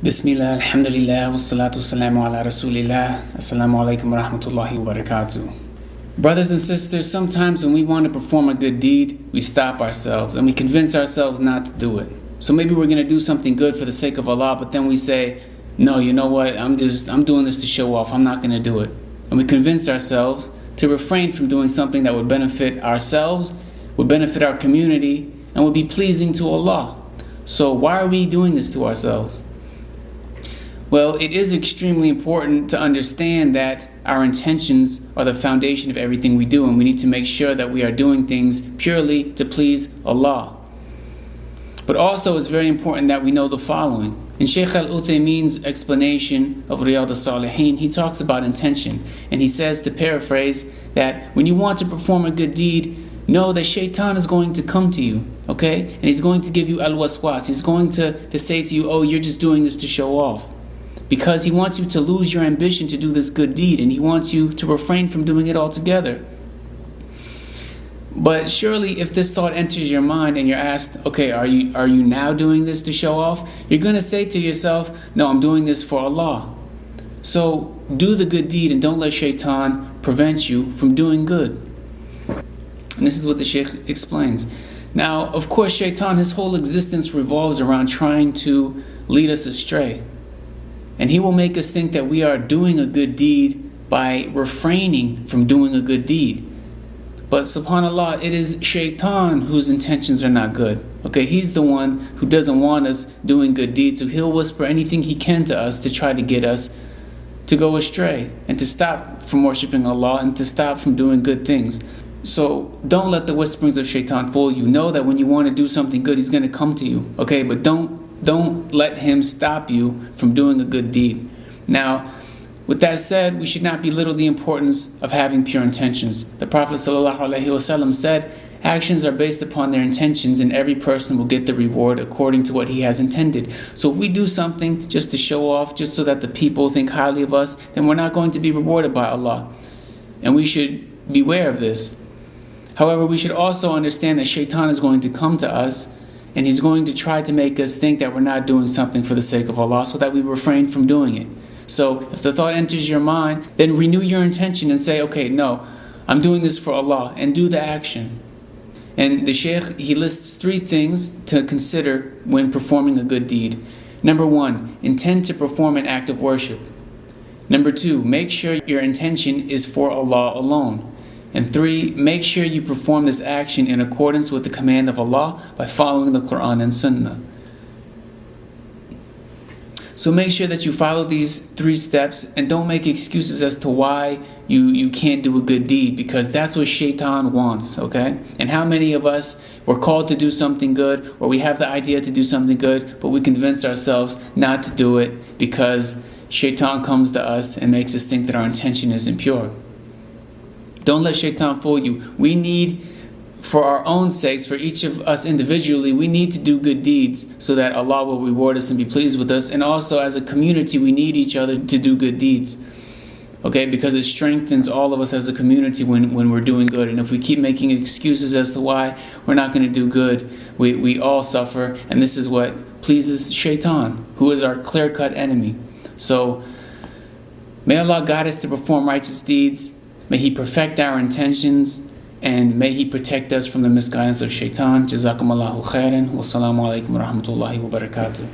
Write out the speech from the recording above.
Bismillah, alhamdulillah, wassalatu wassalamu ala rasulillah. Assalamu alaikum wa rahmatullahi wa barakatuh. Brothers and sisters, sometimes when we want to perform a good deed, we stop ourselves and we convince ourselves not to do it. So maybe we're going to do something good for the sake of Allah, but then we say, no, you know what, I'm doing this to show off, I'm not going to do it. And we convince ourselves to refrain from doing something that would benefit ourselves, would benefit our community, and would be pleasing to Allah. So why are we doing this to ourselves? Well, it is extremely important to understand that our intentions are the foundation of everything we do, and we need to make sure that we are doing things purely to please Allah. But also it's very important that we know the following. In Sheikh Al-Uthaymeen's explanation of Riyadh Al-Saliheen, he talks about intention, and he says, to paraphrase, that when you want to perform a good deed, know that Shaytan is going to come to you, okay? And he's going to give you al-waswaas. He's going to say to you, oh, you're just doing this to show off. Because he wants you to lose your ambition to do this good deed, and he wants you to refrain from doing it altogether. But surely if this thought enters your mind and you're asked, okay, are you now doing this to show off? You're going to say to yourself, no, I'm doing this for Allah. So do the good deed and don't let Shaytan prevent you from doing good. And this is what the Sheikh explains. Now, of course, Shaytan, his whole existence revolves around trying to lead us astray. And he will make us think that we are doing a good deed by refraining from doing a good deed. But subhanAllah, it is Shaytan whose intentions are not good. Okay, he's the one who doesn't want us doing good deeds. So he'll whisper anything he can to us to try to get us to go astray and to stop from worshiping Allah and to stop from doing good things. So don't let the whisperings of Shaytan fool you. Know that when you want to do something good, he's going to come to you. Okay, but don't let him stop you from doing a good deed. Now, with that said, we should not belittle the importance of having pure intentions. The Prophet ﷺ said, actions are based upon their intentions, and every person will get the reward according to what he has intended. So if we do something just to show off, just so that the people think highly of us, then we're not going to be rewarded by Allah. And we should beware of this. However, we should also understand that Shaytan is going to come to us, and he's going to try to make us think that we're not doing something for the sake of Allah, so that we refrain from doing it. So if the thought enters your mind, then renew your intention and say, okay, no, I'm doing this for Allah, and do the action. And the Sheikh, he lists 3 things to consider when performing a good deed. Number 1, intend to perform an act of worship. Number 2, make sure your intention is for Allah alone. And 3, make sure you perform this action in accordance with the command of Allah by following the Quran and Sunnah. So make sure that you follow these 3 steps and don't make excuses as to why you can't do a good deed, because that's what Shaytan wants, okay? And how many of us were called to do something good, or we have the idea to do something good, but we convince ourselves not to do it because Shaytan comes to us and makes us think that our intention is impure. Don't let Shaytan fool you. We need, for our own sakes, for each of us individually, we need to do good deeds so that Allah will reward us and be pleased with us. And also as a community, we need each other to do good deeds. Okay, because it strengthens all of us as a community when we're doing good. And if we keep making excuses as to why we're not going to do good, we all suffer. And this is what pleases Shaytan, who is our clear-cut enemy. So may Allah guide us to perform righteous deeds. May He perfect our intentions, and may He protect us from the misguidance of Shaytan. Jazakumullahu khairan. Wassalamu alaikum wa rahmatullahi wa barakatuh.